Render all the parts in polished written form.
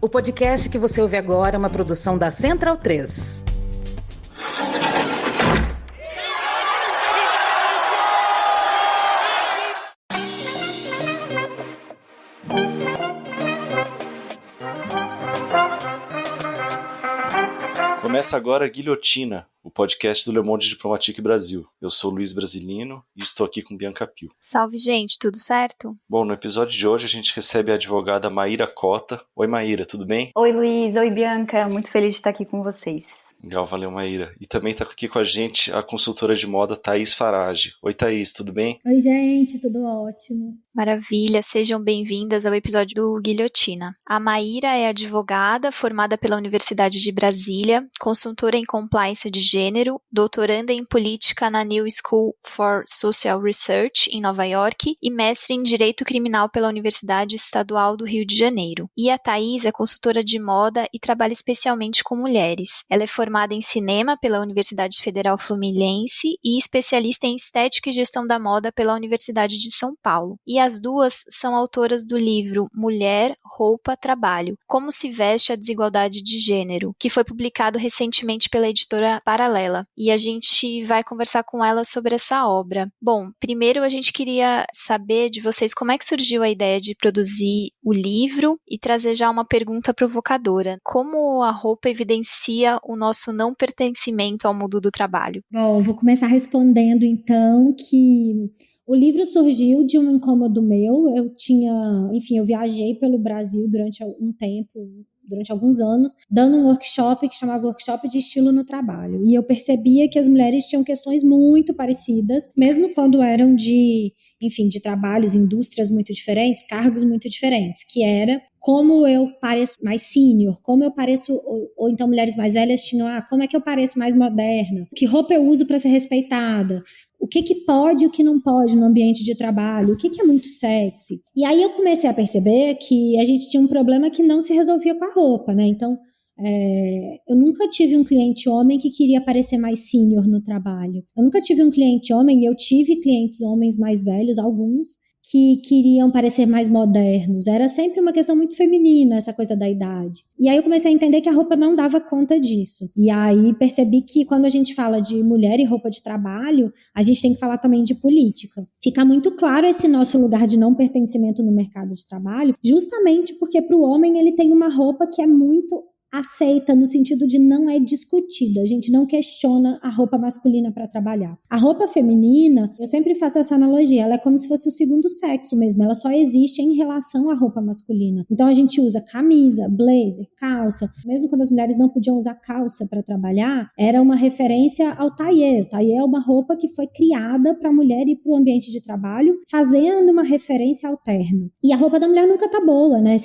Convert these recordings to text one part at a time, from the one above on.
O podcast que você ouve agora é uma produção da Central 3. Começa agora a Guilhotina, o podcast do Le Monde Diplomatique Brasil. Eu sou Luiz Brasilino e estou aqui com Bianca Pio. Salve, gente, tudo certo? Bom, no episódio de hoje a gente recebe a advogada Maíra Cota. Oi, Maíra, tudo bem? Oi, Luiz. Oi, Bianca. Muito feliz de estar aqui com vocês. Legal, valeu, Maíra. E também está aqui com a gente a consultora de moda Thaís Farage. Oi, Thaís, tudo bem? Oi, gente, tudo ótimo. Maravilha, sejam bem-vindas ao episódio do Guilhotina. A Maíra é advogada formada pela Universidade de Brasília, consultora em compliance de gênero, doutoranda em política na New School for Social Research, em Nova York, e mestre em direito criminal pela Universidade Estadual do Rio de Janeiro. E a Thaís é consultora de moda e trabalha especialmente com mulheres. Ela é formada em cinema pela Universidade Federal Fluminense e especialista em estética e gestão da moda pela Universidade de São Paulo. E as duas são autoras do livro Mulher, Roupa, Trabalho: Como se veste a desigualdade de gênero, que foi publicado recentemente pela editora Paralela. E a gente vai conversar com elas sobre essa obra. Bom, primeiro a gente queria saber de vocês como é que surgiu a ideia de produzir o livro e trazer já uma pergunta provocadora. Como a roupa evidencia o nosso não pertencimento ao mundo do trabalho? Bom, vou começar respondendo então que o livro surgiu de um incômodo meu. Eu viajei pelo Brasil durante um tempo, durante alguns anos, dando um workshop que chamava Workshop de Estilo no Trabalho. E eu percebia que as mulheres tinham questões muito parecidas, mesmo quando eram de trabalhos, indústrias muito diferentes, cargos muito diferentes, que era como eu pareço mais sênior, como eu pareço, ou então mulheres mais velhas tinham, como é que eu pareço mais moderna, que roupa eu uso para ser respeitada, o que pode e o que não pode no ambiente de trabalho, o que é muito sexy. E aí eu comecei a perceber que a gente tinha um problema que não se resolvia com a roupa, né? Então, eu nunca tive um cliente homem que queria parecer mais sênior no trabalho. Eu nunca tive um cliente homem, e eu tive clientes homens mais velhos, alguns, que queriam parecer mais modernos. Era sempre uma questão muito feminina, essa coisa da idade. E aí eu comecei a entender que a roupa não dava conta disso. E aí percebi que quando a gente fala de mulher e roupa de trabalho, a gente tem que falar também de política. Fica muito claro esse nosso lugar de não pertencimento no mercado de trabalho, justamente porque para o homem ele tem uma roupa que é muito aceita no sentido de não é discutida, a gente não questiona a roupa masculina para trabalhar. A roupa feminina, eu sempre faço essa analogia, ela é como se fosse o segundo sexo mesmo, ela só existe em relação à roupa masculina. Então a gente usa camisa, blazer, calça, mesmo quando as mulheres não podiam usar calça para trabalhar, era uma referência ao tailleur. O tailleur é uma roupa que foi criada para a mulher e para o ambiente de trabalho, fazendo uma referência ao terno. E a roupa da mulher nunca tá boa, né?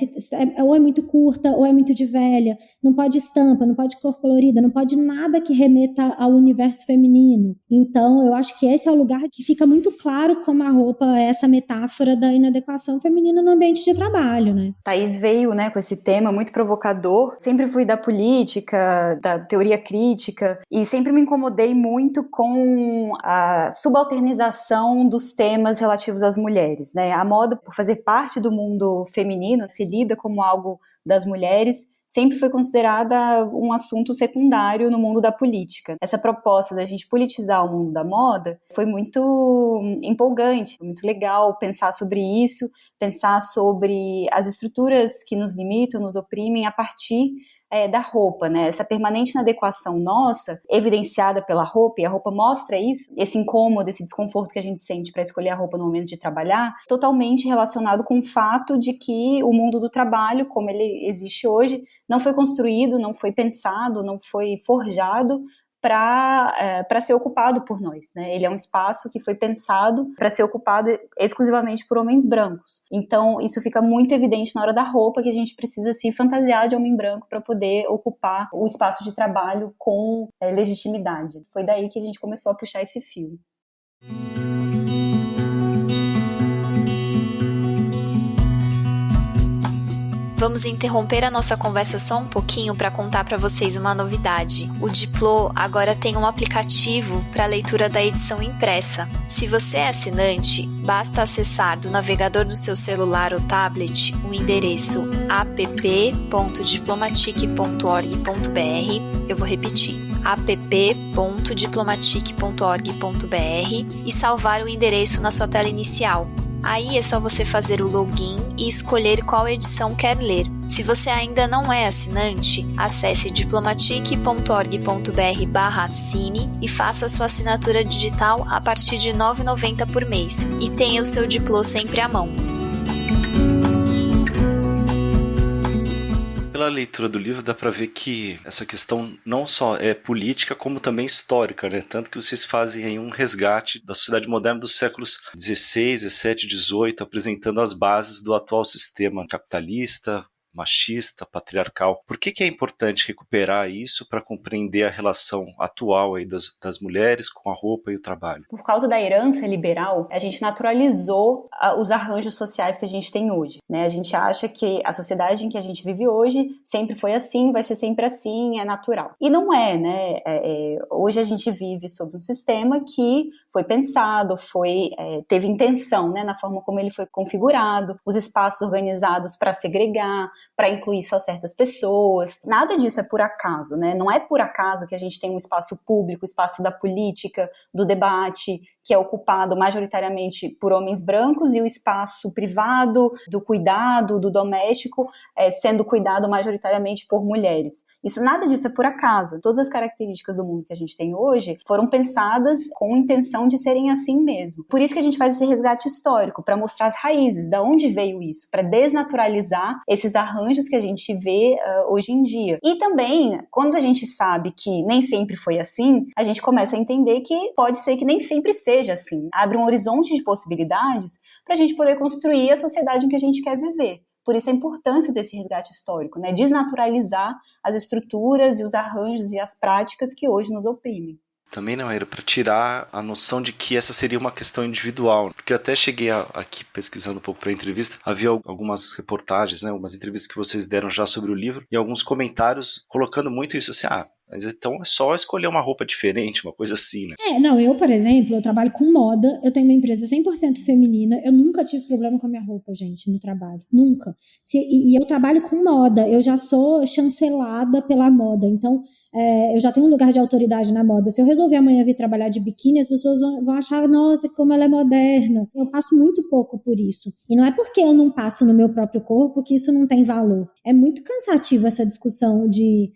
Ou é muito curta, ou é muito de velha. Não pode estampa, não pode cor colorida, não pode nada que remeta ao universo feminino. Então, eu acho que esse é o lugar que fica muito claro como a roupa é essa metáfora da inadequação feminina no ambiente de trabalho, né? Thaís veio, com esse tema muito provocador. Sempre fui da política, da teoria crítica, e sempre me incomodei muito com a subalternização dos temas relativos às mulheres, né? A moda, por fazer parte do mundo feminino, se lida como algo das mulheres, sempre foi considerada um assunto secundário no mundo da política. Essa proposta da gente politizar o mundo da moda foi muito empolgante, foi muito legal pensar sobre isso, pensar sobre as estruturas que nos limitam, nos oprimem a partir da roupa, né? Essa permanente inadequação nossa, evidenciada pela roupa, e a roupa mostra isso, esse incômodo, esse desconforto que a gente sente para escolher a roupa no momento de trabalhar, totalmente relacionado com o fato de que o mundo do trabalho, como ele existe hoje, não foi construído, não foi pensado, não foi forjado para ser ocupado por nós, né? Ele é um espaço que foi pensado para ser ocupado exclusivamente por homens brancos. Então, isso fica muito evidente na hora da roupa, que a gente precisa se fantasiar de homem branco para poder ocupar o espaço de trabalho com legitimidade. Foi daí que a gente começou a puxar esse fio. Vamos interromper a nossa conversa só um pouquinho para contar para vocês uma novidade. O Diplô agora tem um aplicativo para leitura da edição impressa. Se você é assinante, basta acessar do navegador do seu celular ou tablet o endereço app.diplomatique.org.br. Eu vou repetir: app.diplomatique.org.br e salvar o endereço na sua tela inicial. Aí é só você fazer o login e escolher qual edição quer ler. Se você ainda não é assinante, acesse diplomatique.org.br/assine e faça a sua assinatura digital a partir de R$ 9,90 por mês. E tenha o seu diplô sempre à mão. Pela leitura do livro dá para ver que essa questão não só é política, como também histórica, né? Tanto que vocês fazem aí um resgate da sociedade moderna dos séculos XVI, XVII, XVIII, apresentando as bases do atual sistema capitalista, machista, patriarcal. Por que é importante recuperar isso para compreender a relação atual aí das mulheres com a roupa e o trabalho? Por causa da herança liberal, a gente naturalizou os arranjos sociais que a gente tem hoje, né? A gente acha que a sociedade em que a gente vive hoje sempre foi assim, vai ser sempre assim, é natural. E não é, né? Hoje a gente vive sob um sistema que foi pensado, teve intenção, né, na forma como ele foi configurado, os espaços organizados para segregar, para incluir só certas pessoas. Nada disso é por acaso, né? Não é por acaso que a gente tem um espaço público, o espaço da política, do debate, que é ocupado majoritariamente por homens brancos, e o espaço privado, do cuidado, do doméstico, sendo cuidado majoritariamente por mulheres. Nada disso é por acaso. Todas as características do mundo que a gente tem hoje foram pensadas com a intenção de serem assim mesmo. Por isso que a gente faz esse resgate histórico, para mostrar as raízes, de onde veio isso, para desnaturalizar esses arranjos que a gente vê hoje em dia. E também, quando a gente sabe que nem sempre foi assim, a gente começa a entender que pode ser que nem sempre seja assim. Abre um horizonte de possibilidades para a gente poder construir a sociedade em que a gente quer viver. Por isso a importância desse resgate histórico, né? Desnaturalizar as estruturas e os arranjos e as práticas que hoje nos oprimem. Também não era para tirar a noção de que essa seria uma questão individual, porque eu até cheguei aqui pesquisando um pouco para a entrevista, havia algumas reportagens, né, algumas entrevistas que vocês deram já sobre o livro e alguns comentários colocando muito isso assim, mas então é só escolher uma roupa diferente, uma coisa assim, né? Eu, por exemplo, eu trabalho com moda, eu tenho uma empresa 100% feminina, eu nunca tive problema com a minha roupa, gente, no trabalho, nunca. E eu trabalho com moda, eu já sou chancelada pela moda, então eu já tenho um lugar de autoridade na moda. Se eu resolver amanhã vir trabalhar de biquíni, as pessoas vão achar, nossa, como ela é moderna. Eu passo muito pouco por isso. E não é porque eu não passo no meu próprio corpo que isso não tem valor. É muito cansativo essa discussão de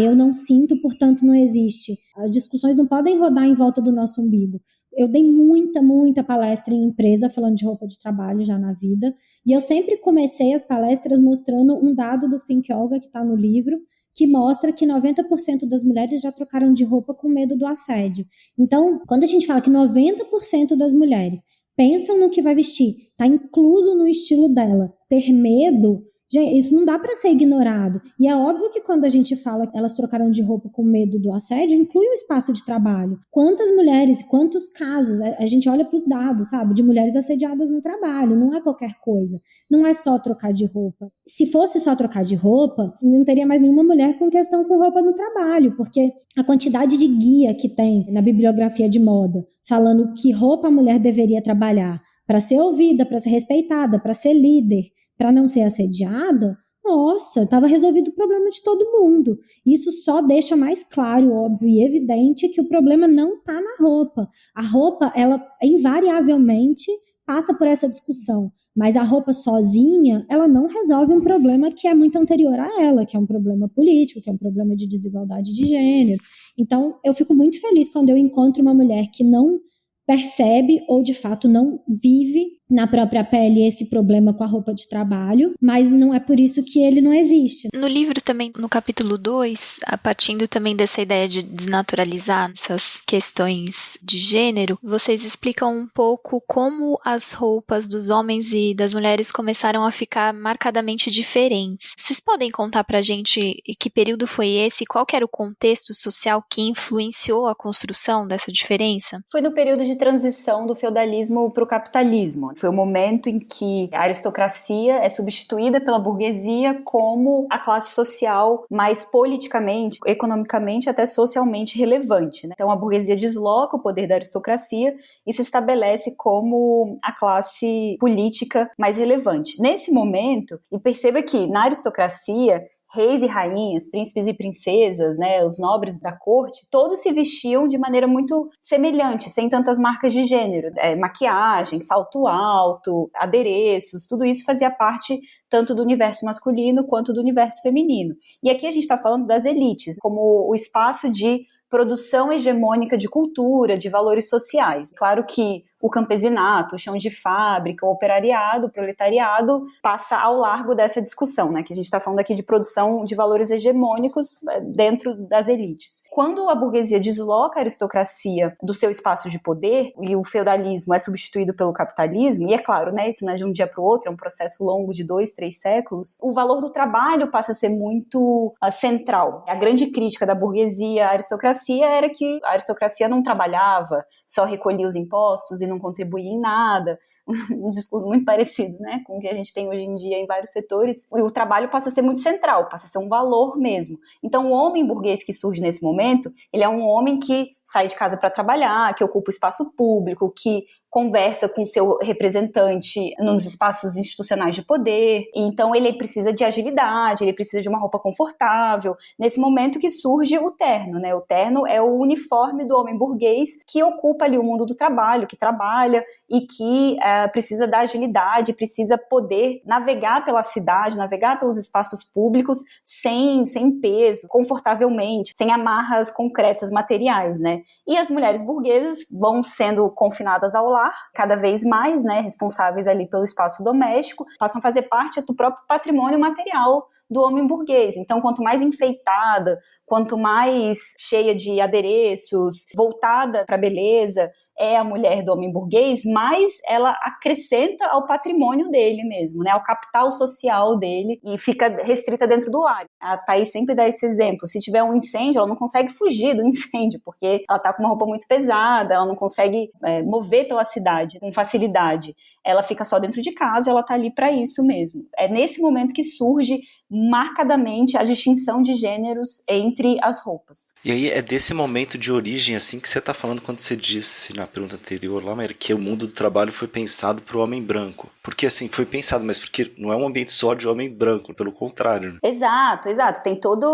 eu não sinto, portanto não existe. As discussões não podem rodar em volta do nosso umbigo. Eu dei muita palestra em empresa falando de roupa de trabalho já na vida, e eu sempre comecei as palestras mostrando um dado do Think Yoga que está no livro, que mostra que 90% das mulheres já trocaram de roupa com medo do assédio. Então, quando a gente fala que 90% das mulheres pensam no que vai vestir, está incluso no estilo dela, ter medo, gente, isso não dá para ser ignorado. E é óbvio que quando a gente fala que elas trocaram de roupa com medo do assédio, inclui o espaço de trabalho. Quantas mulheres, quantos casos, a gente olha para os dados, sabe, de mulheres assediadas no trabalho, não é qualquer coisa. Não é só trocar de roupa. Se fosse só trocar de roupa, não teria mais nenhuma mulher com questão com roupa no trabalho, porque a quantidade de guia que tem na bibliografia de moda, falando que roupa a mulher deveria trabalhar para ser ouvida, para ser respeitada, para ser líder, para não ser assediada, nossa, estava resolvido o problema de todo mundo. Isso só deixa mais claro, óbvio e evidente que o problema não está na roupa. A roupa, ela invariavelmente passa por essa discussão, mas a roupa sozinha, ela não resolve um problema que é muito anterior a ela, que é um problema político, que é um problema de desigualdade de gênero. Então, eu fico muito feliz quando eu encontro uma mulher que não percebe ou de fato não vive na própria pele esse problema com a roupa de trabalho, mas não é por isso que ele não existe. No livro também, no capítulo 2, partindo também dessa ideia de desnaturalizar essas questões de gênero, vocês explicam um pouco como as roupas dos homens e das mulheres começaram a ficar marcadamente diferentes. Vocês podem contar pra gente que período foi esse, qual que era o contexto social que influenciou a construção dessa diferença? Foi no período de transição do feudalismo para o capitalismo. Foi o momento em que a aristocracia é substituída pela burguesia como a classe social mais politicamente, economicamente, até socialmente relevante, né? Então a burguesia desloca o poder da aristocracia e se estabelece como a classe política mais relevante. Nesse momento, e perceba que na aristocracia, reis e rainhas, príncipes e princesas, né, os nobres da corte, todos se vestiam de maneira muito semelhante, sem tantas marcas de gênero. Maquiagem, salto alto, adereços, tudo isso fazia parte tanto do universo masculino quanto do universo feminino. E aqui a gente está falando das elites, como o espaço de produção hegemônica de cultura, de valores sociais. Claro que o campesinato, o chão de fábrica, o operariado, o proletariado passa ao largo dessa discussão, né? Que a gente está falando aqui de produção de valores hegemônicos dentro das elites. Quando a burguesia desloca a aristocracia do seu espaço de poder e o feudalismo é substituído pelo capitalismo, e é claro, né, isso não é de um dia para o outro, é um processo longo de 2, 3 séculos, o valor do trabalho passa a ser muito central. A grande crítica da burguesia à aristocracia era que a aristocracia não trabalhava, só recolhia os impostos e não contribuía em nada. Um discurso muito parecido, né, com o que a gente tem hoje em dia em vários setores. E o trabalho passa a ser muito central, passa a ser um valor mesmo. Então o homem burguês que surge nesse momento, ele é um homem que sai de casa para trabalhar, que ocupa o espaço público, que conversa com seu representante nos espaços institucionais de poder. Então ele precisa de agilidade, ele precisa de uma roupa confortável. Nesse momento que surge o terno, né? O terno é o uniforme do homem burguês que ocupa ali o mundo do trabalho, que trabalha e que precisa da agilidade, precisa poder navegar pela cidade, navegar pelos espaços públicos sem peso, confortavelmente, sem amarras concretas materiais, né? E as mulheres burguesas vão sendo confinadas ao lar, cada vez mais, né, responsáveis ali pelo espaço doméstico, passam a fazer parte do próprio patrimônio material do homem burguês. Então, quanto mais enfeitada, quanto mais cheia de adereços, voltada para a beleza é a mulher do homem burguês, mais ela acrescenta ao patrimônio dele mesmo, né, ao capital social dele, e fica restrita dentro do lar. A Thaís sempre dá esse exemplo. Se tiver um incêndio, ela não consegue fugir do incêndio, porque ela está com uma roupa muito pesada, ela não consegue mover pela cidade com facilidade. Ela fica só dentro de casa, ela está ali para isso mesmo. É nesse momento que surge marcadamente a distinção de gêneros entre as roupas. E aí é desse momento de origem assim que você está falando quando você disse na pergunta anterior lá, Maíra, que o mundo do trabalho foi pensado para o homem branco. Porque assim, foi pensado, mas porque não é um ambiente só de homem branco, pelo contrário. Né? Exato. Tem todo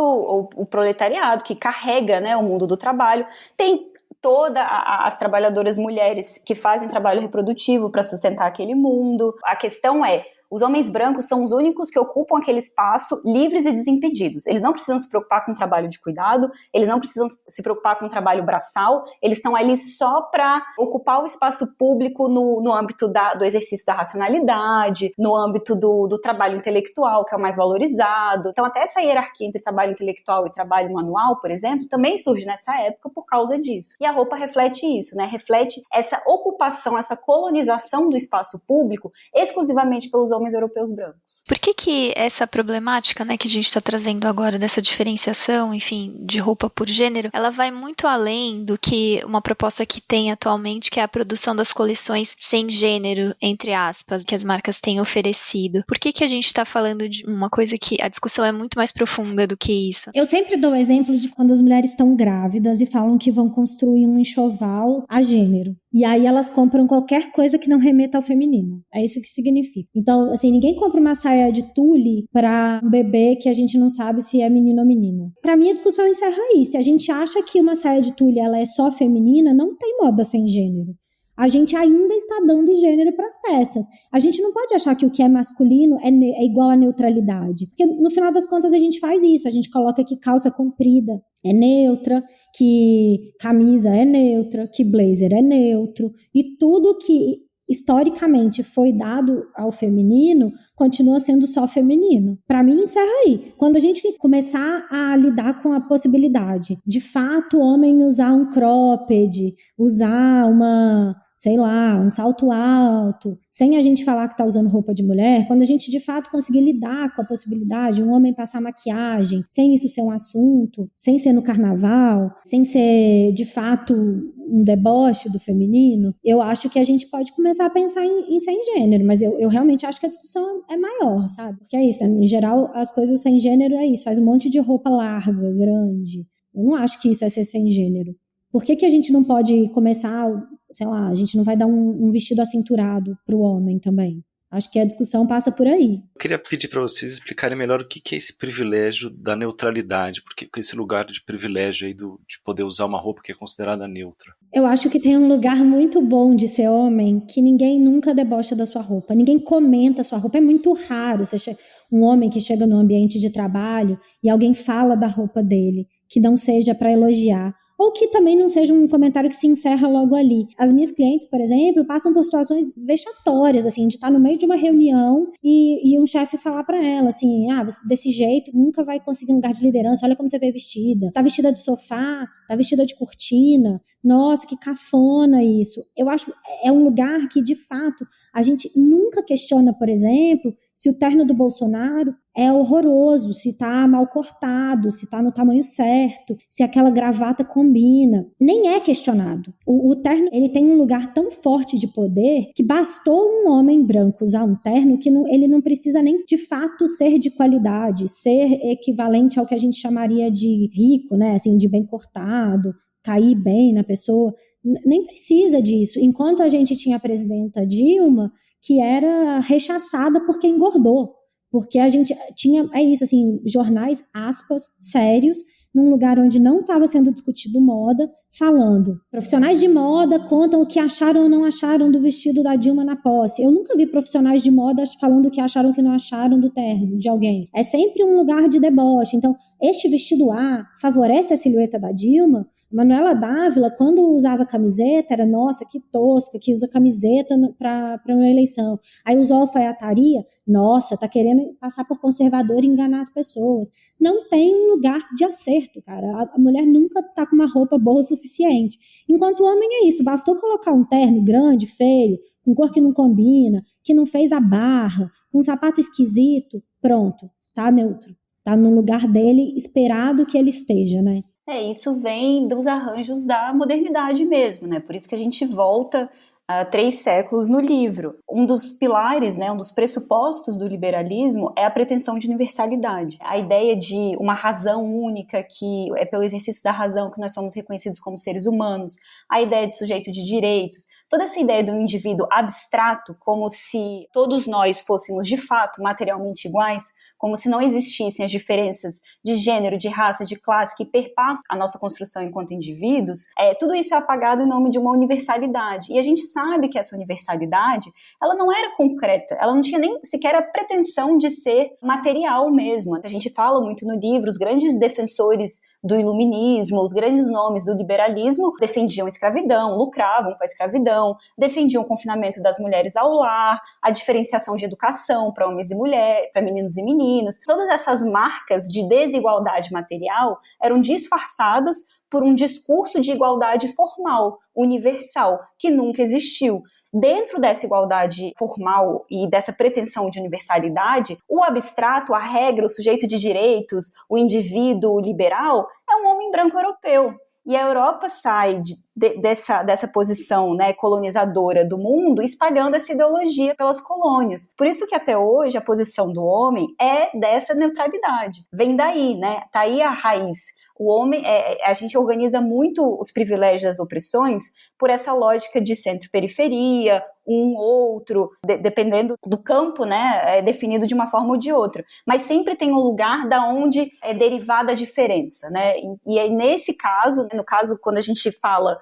o proletariado que carrega, né, o mundo do trabalho. Tem todas as trabalhadoras mulheres que fazem trabalho reprodutivo para sustentar aquele mundo. A questão é, os homens brancos são os únicos que ocupam aquele espaço livres e desimpedidos. Eles não precisam se preocupar com o trabalho de cuidado, eles não precisam se preocupar com o trabalho braçal, eles estão ali só para ocupar o espaço público no âmbito do exercício da racionalidade, no âmbito do trabalho intelectual, que é o mais valorizado. Então, até essa hierarquia entre trabalho intelectual e trabalho manual, por exemplo, também surge nessa época por causa disso. E a roupa reflete isso, né? Reflete essa ocupação, essa colonização do espaço público exclusivamente pelos homens europeus brancos. Por que essa problemática, né, que a gente está trazendo agora dessa diferenciação, enfim, de roupa por gênero, ela vai muito além do que uma proposta que tem atualmente, que é a produção das coleções sem gênero, entre aspas, que as marcas têm oferecido? Por que a gente está falando de uma coisa que a discussão é muito mais profunda do que isso? Eu sempre dou o exemplo de quando as mulheres estão grávidas e falam que vão construir um enxoval a gênero. E aí elas compram qualquer coisa que não remeta ao feminino. É isso que significa. Então, assim, ninguém compra uma saia de tule para um bebê que a gente não sabe se é menino ou menina. Para mim, a discussão encerra aí. Se a gente acha que uma saia de tule ela é só feminina, não tem moda sem gênero. A gente ainda está dando gênero para as peças. A gente não pode achar que o que é masculino é igual à neutralidade. Porque no final das contas a gente faz isso. A gente coloca que calça comprida é neutra, que camisa é neutra, que blazer é neutro. E tudo que historicamente foi dado ao feminino continua sendo só feminino. Para mim, encerra aí. Quando a gente começar a lidar com a possibilidade de fato o homem usar um cropped, usar uma sei lá, um salto alto, sem a gente falar que está usando roupa de mulher, quando a gente de fato conseguir lidar com a possibilidade de um homem passar maquiagem, sem isso ser um assunto, sem ser no carnaval, sem ser de fato um deboche do feminino, eu acho que a gente pode começar a pensar em sem gênero, mas eu realmente acho que a discussão é maior, sabe? Porque é isso, né? Em geral as coisas sem gênero é isso, faz um monte de roupa larga, grande. Eu não acho que isso é ser sem gênero. Por que a gente não pode começar, sei lá, a gente não vai dar um vestido acinturado para o homem também? Acho que a discussão passa por aí. Eu queria pedir para vocês explicarem melhor o que é esse privilégio da neutralidade, porque esse lugar de privilégio aí de poder usar uma roupa que é considerada neutra. Eu acho que tem um lugar muito bom de ser homem que ninguém nunca debocha da sua roupa, ninguém comenta a sua roupa, é muito raro um homem que chega no ambiente de trabalho e alguém fala da roupa dele, que não seja para elogiar. Ou que também não seja um comentário que se encerra logo ali. As minhas clientes, por exemplo, passam por situações vexatórias, assim, de estar no meio de uma reunião e um chefe falar para ela, assim, desse jeito nunca vai conseguir um lugar de liderança, olha como você veio vestida. Tá vestida de sofá, tá vestida de cortina, nossa, que cafona isso. Eu acho é um lugar que, de fato, a gente nunca questiona, por exemplo, se o terno do Bolsonaro é horroroso, se tá mal cortado, se tá no tamanho certo, se aquela gravata combina. Nem é questionado. O terno, ele tem um lugar tão forte de poder que bastou um homem branco usar um terno que ele não precisa nem de fato ser de qualidade, ser equivalente ao que a gente chamaria de rico, né? Assim, de bem cortado, cair bem na pessoa. Nem precisa disso. Enquanto a gente tinha a presidenta Dilma, que era rechaçada porque engordou. Porque a gente tinha, jornais, aspas, sérios, num lugar onde não estava sendo discutido moda, falando. Profissionais de moda contam o que acharam ou não acharam do vestido da Dilma na posse. Eu nunca vi profissionais de moda falando o que acharam ou que não acharam do terno de alguém. É sempre um lugar de deboche. Então, este vestido A favorece a silhueta da Dilma. Manuela Dávila, quando usava camiseta, era, nossa, que tosca, que usa camiseta para uma eleição. Aí usou alfaiataria, nossa, tá querendo passar por conservador e enganar as pessoas. Não tem um lugar de acerto, cara. A mulher nunca tá com uma roupa boa o suficiente. Enquanto o homem é isso, bastou colocar um terno grande, feio, com cor que não combina, que não fez a barra, com um sapato esquisito, pronto, tá neutro. Tá no lugar dele, esperado que ele esteja, né? Isso vem dos arranjos da modernidade mesmo, né? Por isso que a gente volta a 3 séculos no livro. Um dos pilares, né, um dos pressupostos do liberalismo é a pretensão de universalidade. A ideia de uma razão única, que é pelo exercício da razão que nós somos reconhecidos como seres humanos, a ideia de sujeito de direitos, toda essa ideia do indivíduo abstrato, como se todos nós fôssemos de fato materialmente iguais, como se não existissem as diferenças de gênero, de raça, de classe que perpassam a nossa construção enquanto indivíduos, tudo isso é apagado em nome de uma universalidade. E a gente sabe que essa universalidade, ela não era concreta, ela não tinha nem sequer a pretensão de ser material mesmo. A gente fala muito no livro, os grandes defensores do iluminismo, os grandes nomes do liberalismo defendiam a escravidão, lucravam com a escravidão, defendiam o confinamento das mulheres ao lar, a diferenciação de educação para homens e mulheres, para meninos e meninas. Todas essas marcas de desigualdade material eram disfarçadas por um discurso de igualdade formal, universal, que nunca existiu. Dentro dessa igualdade formal e dessa pretensão de universalidade, o abstrato, a regra, o sujeito de direitos, o indivíduo liberal, é um homem branco europeu. E a Europa sai dessa posição, né, colonizadora do mundo, espalhando essa ideologia pelas colônias. Por isso que até hoje a posição do homem é dessa neutralidade. Vem daí, né? Tá aí a raiz. O homem, a gente organiza muito os privilégios das opressões por essa lógica de centro-periferia, outro, dependendo do campo, né, é definido de uma forma ou de outra. Mas sempre tem um lugar da onde é derivada a diferença, né? E aí, nesse caso, no caso, quando a gente fala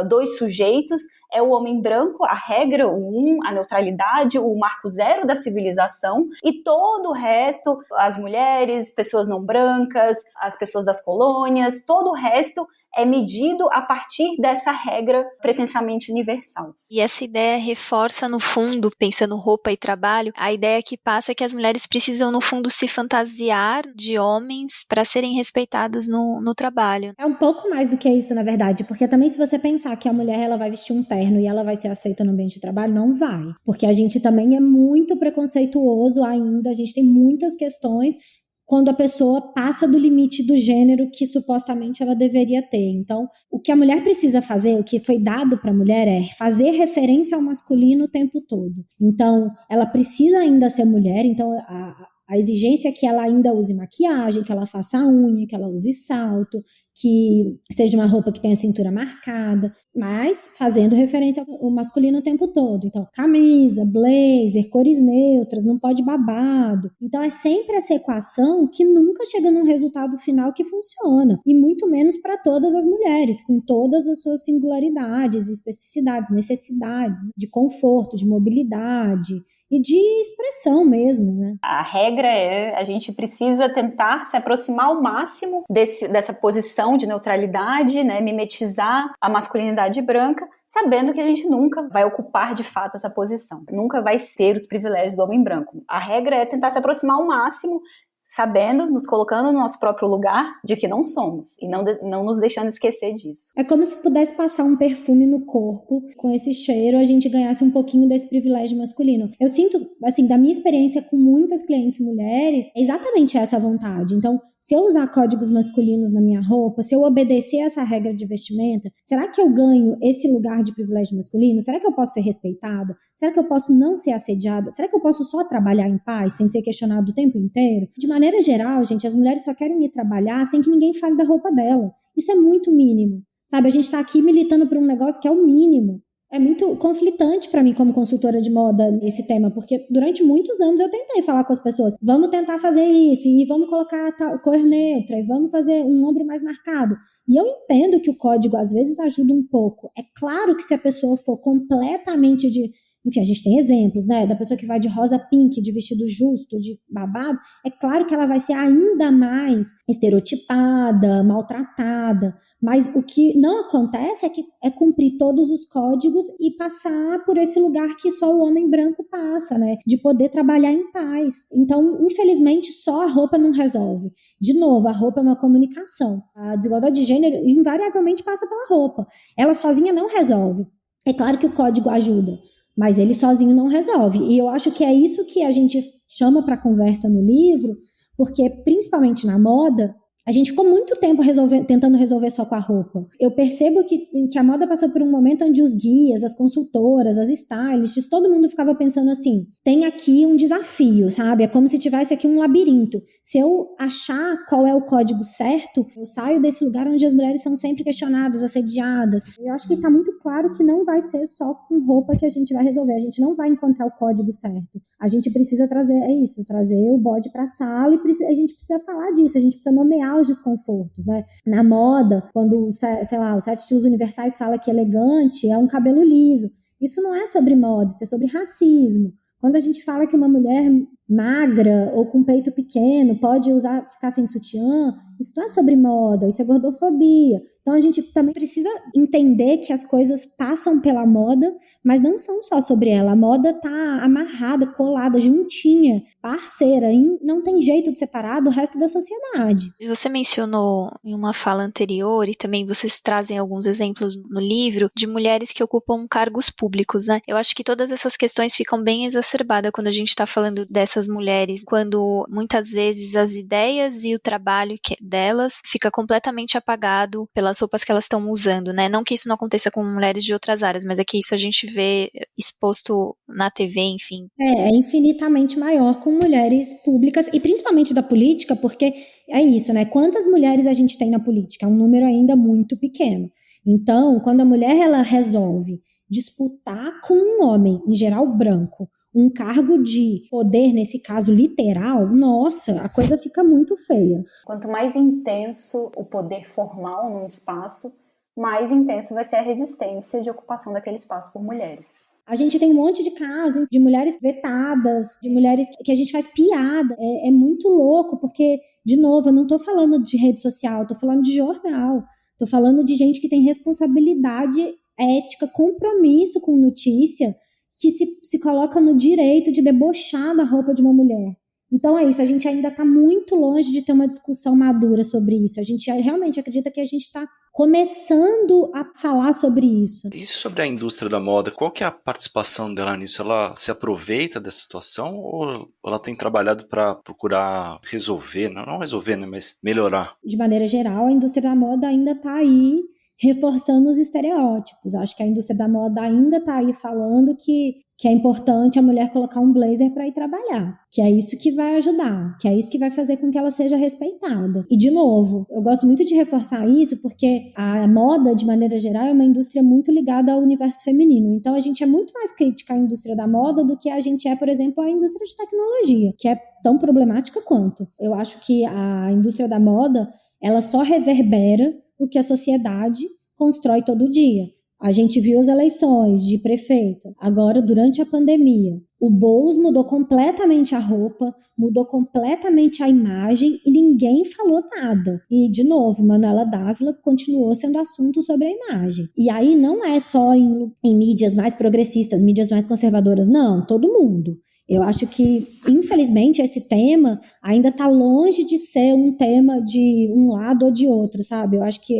dois sujeitos, é o homem branco, a regra, a neutralidade, o marco zero da civilização, e todo o resto, as mulheres, pessoas não brancas, as pessoas das colônias, todo o resto é medido a partir dessa regra pretensamente universal. E essa ideia reforça, no fundo, pensando roupa e trabalho, a ideia que passa é que as mulheres precisam, no fundo, se fantasiar de homens para serem respeitadas no trabalho. É um pouco mais do que isso, na verdade, porque também se você pensar que a mulher ela vai vestir um terno e ela vai ser aceita no ambiente de trabalho, não vai. Porque a gente também é muito preconceituoso ainda, a gente tem muitas questões quando a pessoa passa do limite do gênero que supostamente ela deveria ter. Então, o que a mulher precisa fazer, o que foi dado para a mulher é fazer referência ao masculino o tempo todo. Então, ela precisa ainda ser mulher, então a exigência é que ela ainda use maquiagem, que ela faça a unha, que ela use salto, que seja uma roupa que tenha a cintura marcada, mas fazendo referência ao masculino o tempo todo. Então, camisa, blazer, cores neutras, não pode babado. Então, é sempre essa equação que nunca chega num resultado final que funciona. E muito menos para todas as mulheres, com todas as suas singularidades, especificidades, necessidades de conforto, de mobilidade e de expressão mesmo, né? A regra a gente precisa tentar se aproximar ao máximo dessa posição de neutralidade, né, mimetizar a masculinidade branca, sabendo que a gente nunca vai ocupar de fato essa posição, nunca vai ter os privilégios do homem branco. A regra é tentar se aproximar ao máximo, sabendo, nos colocando no nosso próprio lugar de que não somos e não nos deixando esquecer disso. É como se pudesse passar um perfume no corpo, com esse cheiro a gente ganhasse um pouquinho desse privilégio masculino. Eu sinto, assim, da minha experiência com muitas clientes mulheres, é exatamente essa vontade. Então, se eu usar códigos masculinos na minha roupa, se eu obedecer essa regra de vestimenta, será que eu ganho esse lugar de privilégio masculino? Será que eu posso ser respeitada? Será que eu posso não ser assediada? Será que eu posso só trabalhar em paz, sem ser questionado o tempo inteiro? De maneira geral, gente, as mulheres só querem ir trabalhar sem que ninguém fale da roupa dela. Isso é muito mínimo, sabe? A gente tá aqui militando por um negócio que é o mínimo. É muito conflitante para mim como consultora de moda esse tema, porque durante muitos anos eu tentei falar com as pessoas, vamos tentar fazer isso, e vamos colocar a cor neutra, e vamos fazer um ombro mais marcado. E eu entendo que o código às vezes ajuda um pouco. É claro que se a pessoa for completamente enfim, a gente tem exemplos, né, da pessoa que vai de rosa pink, de vestido justo, de babado, é claro que ela vai ser ainda mais estereotipada, maltratada, mas o que não acontece é cumprir todos os códigos e passar por esse lugar que só o homem branco passa, né, de poder trabalhar em paz. Então, infelizmente, só a roupa não resolve. De novo, a roupa é uma comunicação. A desigualdade de gênero invariavelmente passa pela roupa. Ela sozinha não resolve. É claro que o código ajuda, mas ele sozinho não resolve. E eu acho que é isso que a gente chama para conversa no livro, porque principalmente na moda, a gente ficou muito tempo tentando resolver só com a roupa. Eu percebo que a moda passou por um momento onde os guias, as consultoras, as stylists, todo mundo ficava pensando assim, tem aqui um desafio, sabe? É como se tivesse aqui um labirinto. Se eu achar qual é o código certo, eu saio desse lugar onde as mulheres são sempre questionadas, assediadas. Eu acho que está muito claro que não vai ser só com roupa que a gente vai resolver. A gente não vai encontrar o código certo. A gente precisa trazer o bode para a sala e a gente precisa falar disso, a gente precisa nomear os desconfortos, né? Na moda, quando, sei lá, os 7 estilos universais fala que elegante é um cabelo liso. Isso não é sobre moda, isso é sobre racismo. Quando a gente fala que uma mulher magra ou com peito pequeno pode ficar sem sutiã, isso não é sobre moda, isso é gordofobia. Então a gente também precisa entender que as coisas passam pela moda, mas não são só sobre ela. A moda tá amarrada, colada, juntinha, parceira, e não tem jeito de separar do resto da sociedade. Você mencionou em uma fala anterior, e também vocês trazem alguns exemplos no livro, de mulheres que ocupam cargos públicos, né? Eu acho que todas essas questões ficam bem exacerbadas quando a gente está falando dessas mulheres, quando muitas vezes as ideias e o trabalho delas fica completamente apagado pelas roupas que elas estão usando, né? Não que isso não aconteça com mulheres de outras áreas, mas é que isso a gente vê exposto na TV, enfim. É infinitamente maior com mulheres públicas, e principalmente da política, porque é isso, né? Quantas mulheres a gente tem na política? É um número ainda muito pequeno. Então, quando a mulher ela resolve disputar com um homem, em geral branco, um cargo de poder, nesse caso literal, nossa, a coisa fica muito feia. Quanto mais intenso o poder formal num espaço, mais intenso vai ser a resistência de ocupação daquele espaço por mulheres. A gente tem um monte de casos de mulheres vetadas, de mulheres que a gente faz piada. É muito louco, porque, de novo, eu não estou falando de rede social, estou falando de jornal. Tô falando de gente que tem responsabilidade ética, compromisso com notícia, que se coloca no direito de debochar da roupa de uma mulher. Então é isso, a gente ainda está muito longe de ter uma discussão madura sobre isso. A gente realmente acredita que a gente está começando a falar sobre isso. E sobre a indústria da moda, qual que é a participação dela nisso? Ela se aproveita dessa situação ou ela tem trabalhado para procurar resolver, não resolver, né, mas melhorar? De maneira geral, a indústria da moda ainda está aí reforçando os estereótipos. Acho que a indústria da moda ainda está aí falando que é importante a mulher colocar um blazer para ir trabalhar, que é isso que vai ajudar, que é isso que vai fazer com que ela seja respeitada. E, de novo, eu gosto muito de reforçar isso porque a moda, de maneira geral, é uma indústria muito ligada ao universo feminino. Então, a gente é muito mais crítica à indústria da moda do que a gente é, por exemplo, à indústria de tecnologia, que é tão problemática quanto. Eu acho que a indústria da moda, ela só reverbera o que a sociedade constrói todo dia. A gente viu as eleições de prefeito. Agora, durante a pandemia, o Boulos mudou completamente a roupa, mudou completamente a imagem e ninguém falou nada. E, de novo, Manuela Dávila continuou sendo assunto sobre a imagem. E aí não é só em mídias mais progressistas, mídias mais conservadoras, não, todo mundo. Eu acho que, infelizmente, esse tema ainda está longe de ser um tema de um lado ou de outro, sabe? Eu acho que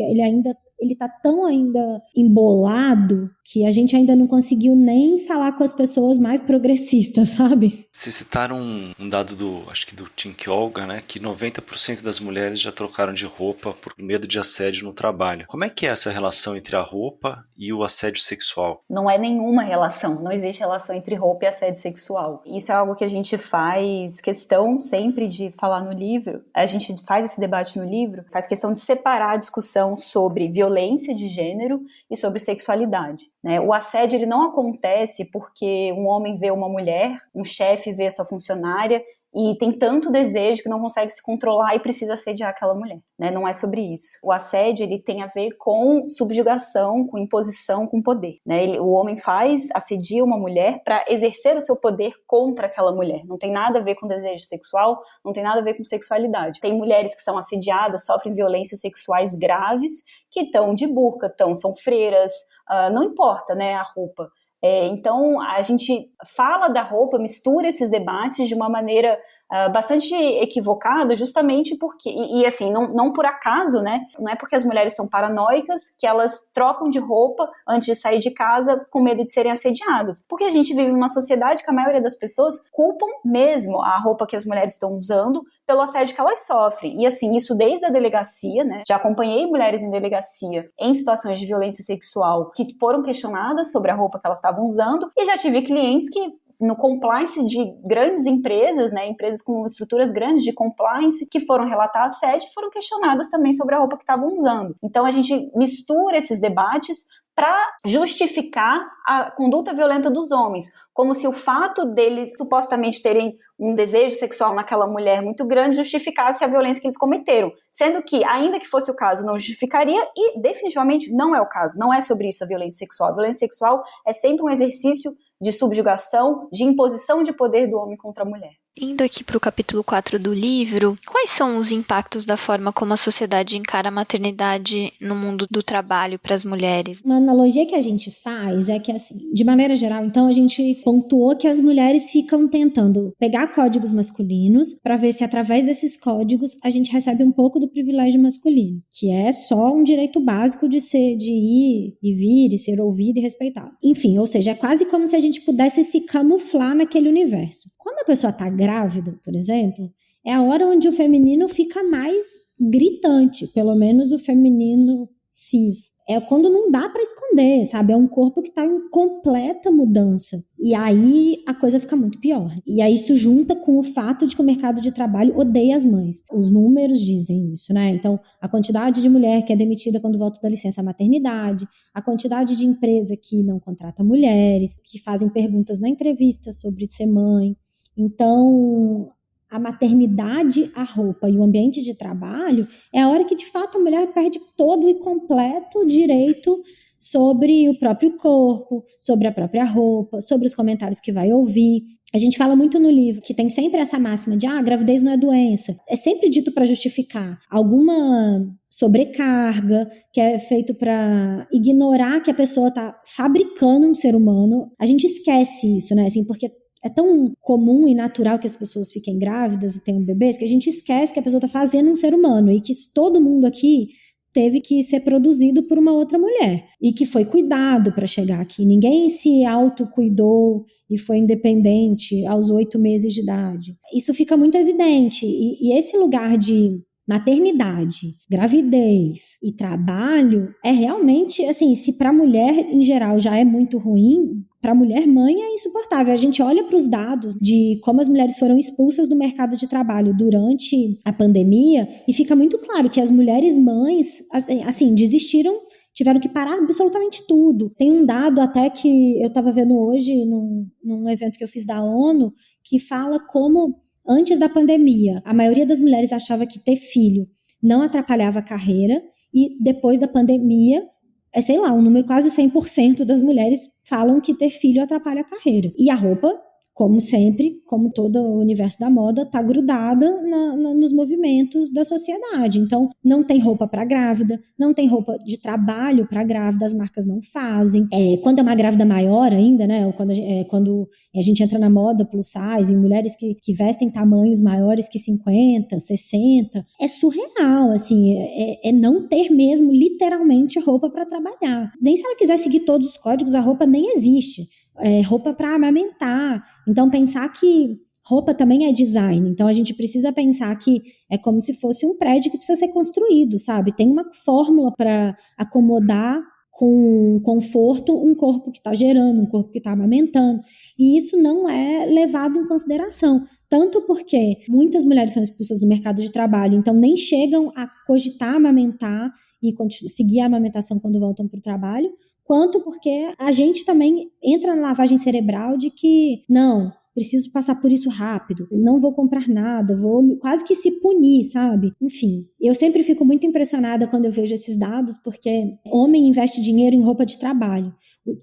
ele tá tão ainda embolado que a gente ainda não conseguiu nem falar com as pessoas mais progressistas, sabe? Vocês citaram um dado acho que do Tink Olga, né, que 90% das mulheres já trocaram de roupa por medo de assédio no trabalho. Como é que é essa relação entre a roupa e o assédio sexual? Não é nenhuma relação, não existe relação entre roupa e assédio sexual. Isso é algo que a gente faz questão sempre de falar no livro. A gente faz esse debate no livro, faz questão de separar a discussão sobre violência de gênero e sobre sexualidade. O assédio ele não acontece porque um homem vê uma mulher, um chefe vê a sua funcionária e tem tanto desejo que não consegue se controlar e precisa assediar aquela mulher. Não é sobre isso. O assédio ele tem a ver com subjugação, com imposição, com poder. O homem assedia uma mulher para exercer o seu poder contra aquela mulher. Não tem nada a ver com desejo sexual, não tem nada a ver com sexualidade. Tem mulheres que são assediadas, sofrem violências sexuais graves, que estão de burca, são freiras, não importa, a roupa. Então, a gente fala da roupa, mistura esses debates de uma maneira bastante equivocada, justamente porque, e assim, não por acaso, não é porque as mulheres são paranoicas que elas trocam de roupa antes de sair de casa com medo de serem assediadas. Porque a gente vive numa sociedade que a maioria das pessoas culpam mesmo a roupa que as mulheres estão usando pelo assédio que elas sofrem. E assim, isso desde a delegacia, Já acompanhei mulheres em delegacia em situações de violência sexual que foram questionadas sobre a roupa que elas estavam usando, e já tive clientes que no compliance de grandes empresas, empresas com estruturas grandes de compliance, que foram relatar assédio, foram questionadas também sobre a roupa que estavam usando. Então a gente mistura esses debates para justificar a conduta violenta dos homens, como se o fato deles supostamente terem um desejo sexual naquela mulher muito grande justificasse a violência que eles cometeram, sendo que, ainda que fosse o caso, não justificaria, e definitivamente não é o caso, não é sobre isso a violência sexual. A violência sexual é sempre um exercício de subjugação, de imposição de poder do homem contra a mulher. Indo aqui para o capítulo 4 do livro, quais são os impactos da forma como a sociedade encara a maternidade no mundo do trabalho para as mulheres? Uma analogia que a gente faz é que, assim, de maneira geral, então a gente pontuou que as mulheres ficam tentando pegar códigos masculinos para ver se através desses códigos a gente recebe um pouco do privilégio masculino, que é só um direito básico de ir e vir e ser ouvido e respeitado. Enfim, ou seja, é quase como se a gente pudesse se camuflar naquele universo. Quando a pessoa está grávida, por exemplo, é a hora onde o feminino fica mais gritante, pelo menos o feminino cis. É quando não dá para esconder, sabe? É um corpo que está em completa mudança. E aí a coisa fica muito pior. E aí isso junta com o fato de que o mercado de trabalho odeia as mães. Os números dizem isso, Então, a quantidade de mulher que é demitida quando volta da licença maternidade, a quantidade de empresa que não contrata mulheres, que fazem perguntas na entrevista sobre ser mãe. Então, a maternidade, a roupa e o ambiente de trabalho é a hora que, de fato, a mulher perde todo e completo direito sobre o próprio corpo, sobre a própria roupa, sobre os comentários que vai ouvir. A gente fala muito no livro que tem sempre essa máxima de gravidez não é doença. É sempre dito para justificar alguma sobrecarga, que é feito para ignorar que a pessoa está fabricando um ser humano. A gente esquece isso, né? Assim, porque é tão comum e natural que as pessoas fiquem grávidas e tenham bebês que a gente esquece que a pessoa está fazendo um ser humano e que todo mundo aqui teve que ser produzido por uma outra mulher e que foi cuidado para chegar aqui. Ninguém se autocuidou e foi independente aos 8 meses de idade. Isso fica muito evidente e esse lugar de maternidade, gravidez e trabalho é realmente, assim, se para a mulher em geral já é muito ruim, para a mulher mãe é insuportável. A gente olha para os dados de como as mulheres foram expulsas do mercado de trabalho durante a pandemia e fica muito claro que as mulheres mães, assim, desistiram, tiveram que parar absolutamente tudo. Tem um dado até que eu estava vendo hoje num evento que eu fiz da ONU que fala como antes da pandemia, a maioria das mulheres achava que ter filho não atrapalhava a carreira e depois da pandemia, sei lá, um número quase 100% das mulheres falam que ter filho atrapalha a carreira. E a roupa, como sempre, como todo o universo da moda, está grudada nos movimentos da sociedade. Então, não tem roupa para grávida, não tem roupa de trabalho para grávida, as marcas não fazem. Quando é uma grávida maior ainda, né? Ou quando a gente entra na moda plus size, em mulheres que vestem tamanhos maiores que 50, 60, é surreal, assim, é não ter mesmo, literalmente, roupa para trabalhar. Nem se ela quiser seguir todos os códigos, a roupa nem existe. Roupa para amamentar. Então, pensar que roupa também é design. Então, a gente precisa pensar que é como se fosse um prédio que precisa ser construído, sabe? Tem uma fórmula para acomodar com conforto um corpo que está gerando, um corpo que está amamentando. E isso não é levado em consideração. Tanto porque muitas mulheres são expulsas do mercado de trabalho, então nem chegam a cogitar amamentar e seguir a amamentação quando voltam para o trabalho, quanto porque a gente também entra na lavagem cerebral de que, não, preciso passar por isso rápido, não vou comprar nada, vou quase que se punir, sabe? Enfim, eu sempre fico muito impressionada quando eu vejo esses dados, porque homem investe dinheiro em roupa de trabalho.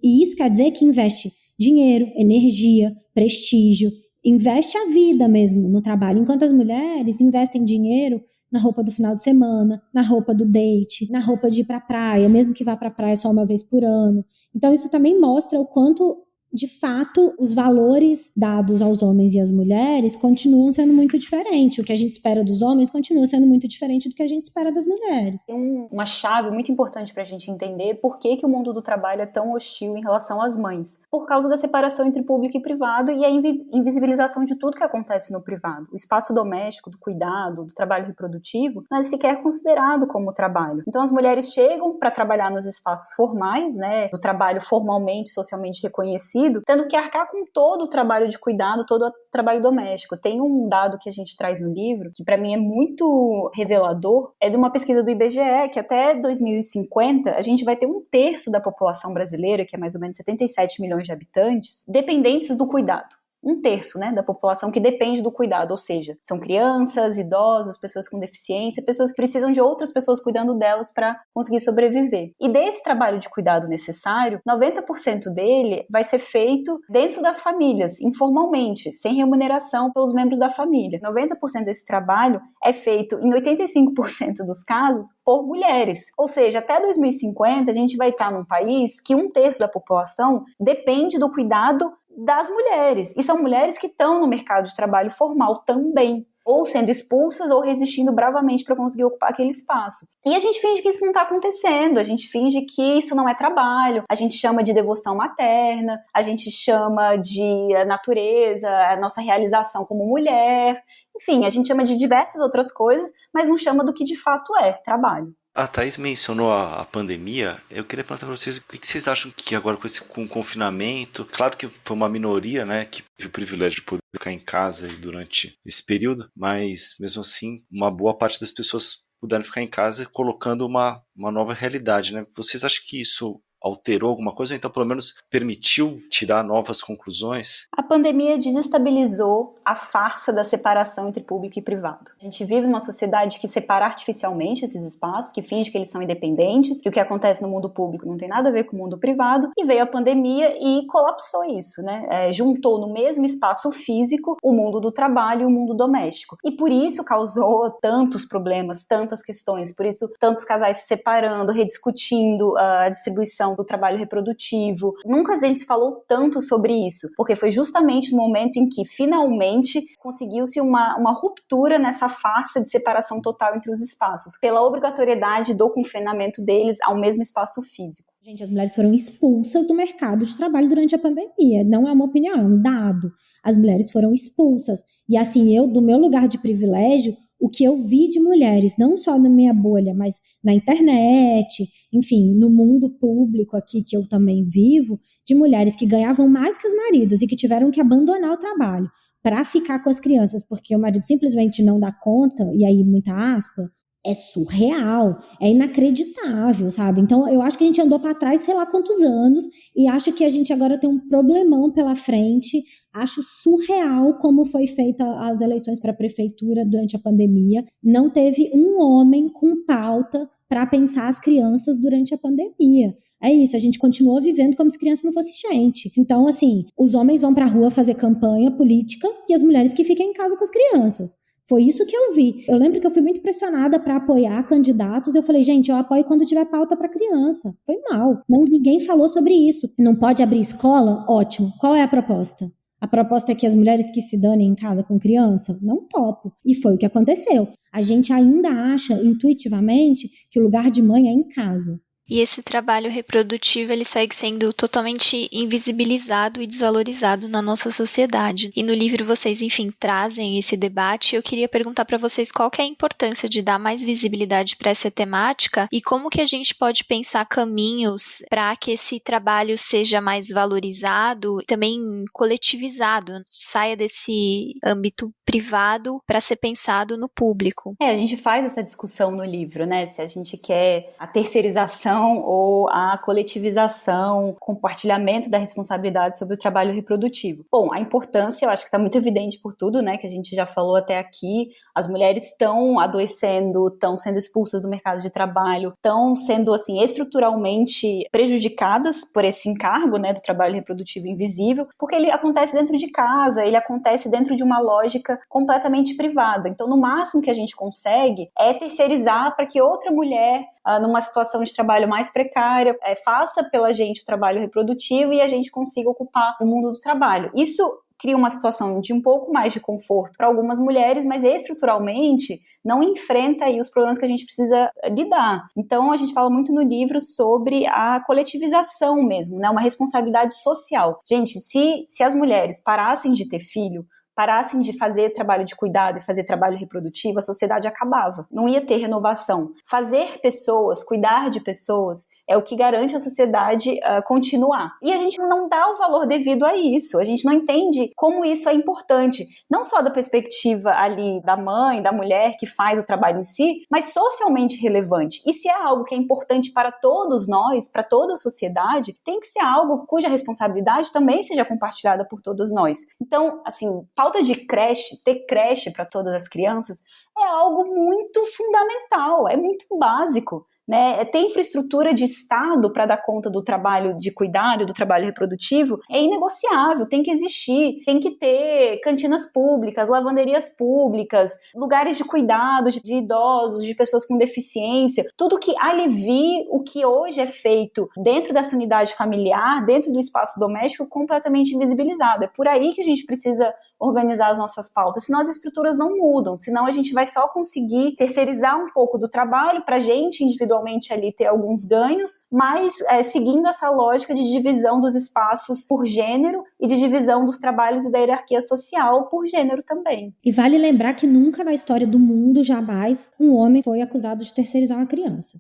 E isso quer dizer que investe dinheiro, energia, prestígio, investe a vida mesmo no trabalho, enquanto as mulheres investem dinheiro na roupa do final de semana, na roupa do date, na roupa de ir pra praia, mesmo que vá pra praia só uma vez por ano. Então isso também mostra o quanto, de fato, os valores dados aos homens e às mulheres continuam sendo muito diferentes. O que a gente espera dos homens continua sendo muito diferente do que a gente espera das mulheres. Tem uma chave muito importante para a gente entender por que o mundo do trabalho é tão hostil em relação às mães. Por causa da separação entre público e privado e a invisibilização de tudo que acontece no privado. O espaço doméstico, do cuidado, do trabalho reprodutivo, não é sequer considerado como trabalho. Então as mulheres chegam para trabalhar nos espaços formais, né, do trabalho formalmente, socialmente reconhecido, tendo que arcar com todo o trabalho de cuidado, todo o trabalho doméstico. Tem um dado que a gente traz no livro, que para mim é muito revelador, é de uma pesquisa do IBGE, que até 2050 a gente vai ter 1/3 da população brasileira, que é mais ou menos 77 milhões de habitantes, dependentes do cuidado. 1/3, né, da população que depende do cuidado, ou seja, são crianças, idosos, pessoas com deficiência, pessoas que precisam de outras pessoas cuidando delas para conseguir sobreviver. E desse trabalho de cuidado necessário, 90% dele vai ser feito dentro das famílias, informalmente, sem remuneração pelos membros da família. 90% desse trabalho é feito, em 85% dos casos, por mulheres. Ou seja, até 2050 a gente vai estar num país que 1/3 da população depende do cuidado das mulheres, e são mulheres que estão no mercado de trabalho formal também, ou sendo expulsas ou resistindo bravamente para conseguir ocupar aquele espaço. E a gente finge que isso não está acontecendo, a gente finge que isso não é trabalho, a gente chama de devoção materna, a gente chama de natureza, a nossa realização como mulher, enfim, a gente chama de diversas outras coisas, mas não chama do que de fato é trabalho. A Thaís mencionou a pandemia. Eu queria perguntar para vocês o que vocês acham que agora com o confinamento, claro que foi uma minoria, né, que teve o privilégio de poder ficar em casa durante esse período, mas mesmo assim uma boa parte das pessoas puderam ficar em casa colocando uma nova realidade, né? Vocês acham que isso alterou alguma coisa ou então pelo menos permitiu tirar novas conclusões? A pandemia desestabilizou a farsa da separação entre público e privado. A gente vive numa sociedade que separa artificialmente esses espaços, que finge que eles são independentes, que o que acontece no mundo público não tem nada a ver com o mundo privado, e veio a pandemia e colapsou isso, né? Juntou no mesmo espaço físico o mundo do trabalho e o mundo doméstico. E por isso causou tantos problemas, tantas questões, por isso tantos casais se separando, rediscutindo a distribuição do trabalho reprodutivo. Nunca a gente falou tanto sobre isso, porque foi justamente no momento em que finalmente conseguiu-se uma ruptura nessa farsa de separação total entre os espaços, pela obrigatoriedade do confinamento deles ao mesmo espaço físico. Gente, as mulheres foram expulsas do mercado de trabalho durante a pandemia. Não é uma opinião, é um dado. As mulheres foram expulsas. E assim, eu, do meu lugar de privilégio, o que eu vi de mulheres, não só na minha bolha, mas na internet, enfim, no mundo público aqui que eu também vivo, de mulheres que ganhavam mais que os maridos e que tiveram que abandonar o trabalho para ficar com as crianças, porque o marido simplesmente não dá conta, e aí muita aspa, é surreal, é inacreditável, sabe? Então eu acho que a gente andou para trás sei lá quantos anos e acho que a gente agora tem um problemão pela frente. Acho surreal como foi feita as eleições para a prefeitura durante a pandemia. Não teve um homem com pauta para pensar as crianças durante a pandemia. É isso, a gente continuou vivendo como se criança não fosse gente. Então, assim, os homens vão para a rua fazer campanha política e as mulheres que ficam em casa com as crianças. Foi isso que eu vi. Eu lembro que eu fui muito pressionada para apoiar candidatos. Eu falei, gente, eu apoio quando tiver pauta para criança. Foi mal. Ninguém falou sobre isso. Não pode abrir escola? Ótimo. Qual é a proposta? A proposta é que as mulheres que se danem em casa com criança? Não topo. E foi o que aconteceu. A gente ainda acha, intuitivamente, que o lugar de mãe é em casa. E esse trabalho reprodutivo, ele segue sendo totalmente invisibilizado e desvalorizado na nossa sociedade. E no livro vocês, enfim, trazem esse debate. Eu queria perguntar para vocês qual que é a importância de dar mais visibilidade para essa temática e como que a gente pode pensar caminhos para que esse trabalho seja mais valorizado e também coletivizado, saia desse âmbito privado para ser pensado no público. A gente faz essa discussão no livro, né? Se a gente quer a terceirização ou a coletivização, compartilhamento da responsabilidade sobre o trabalho reprodutivo. Bom, a importância eu acho que está muito evidente por tudo, né, que a gente já falou até aqui. As mulheres estão adoecendo, estão sendo expulsas do mercado de trabalho, estão sendo, assim, estruturalmente prejudicadas por esse encargo, né, do trabalho reprodutivo invisível, porque ele acontece dentro de casa, ele acontece dentro de uma lógica completamente privada. Então, no máximo que a gente consegue é terceirizar para que outra mulher, numa situação de trabalho mais precária, faça pela gente o trabalho reprodutivo e a gente consiga ocupar o mundo do trabalho. Isso cria uma situação de um pouco mais de conforto para algumas mulheres, mas estruturalmente não enfrenta aí os problemas que a gente precisa lidar. Então a gente fala muito no livro sobre a coletivização mesmo, né? Uma responsabilidade social. Gente, se as mulheres parassem de ter filho, parassem de fazer trabalho de cuidado e fazer trabalho reprodutivo, a sociedade acabava. Não ia ter renovação. Fazer pessoas, cuidar de pessoas, é o que garante a sociedade continuar. E a gente não dá o valor devido a isso. A gente não entende como isso é importante. Não só da perspectiva ali da mãe, da mulher que faz o trabalho em si, mas socialmente relevante. E se é algo que é importante para todos nós, para toda a sociedade, tem que ser algo cuja responsabilidade também seja compartilhada por todos nós. Então, assim, falta de creche, ter creche para todas as crianças é algo muito fundamental, é muito básico, né? Ter infraestrutura de Estado para dar conta do trabalho de cuidado e do trabalho reprodutivo é inegociável, tem que existir, tem que ter cantinas públicas, lavanderias públicas, lugares de cuidado de idosos, de pessoas com deficiência, tudo que alivie o que hoje é feito dentro dessa unidade familiar, dentro do espaço doméstico, completamente invisibilizado. É por aí que a gente precisa organizar as nossas pautas, senão as estruturas não mudam, senão a gente vai só conseguir terceirizar um pouco do trabalho para a gente individualmente ali ter alguns ganhos, mas seguindo essa lógica de divisão dos espaços por gênero e de divisão dos trabalhos e da hierarquia social por gênero também. E vale lembrar que nunca na história do mundo, jamais, um homem foi acusado de terceirizar uma criança.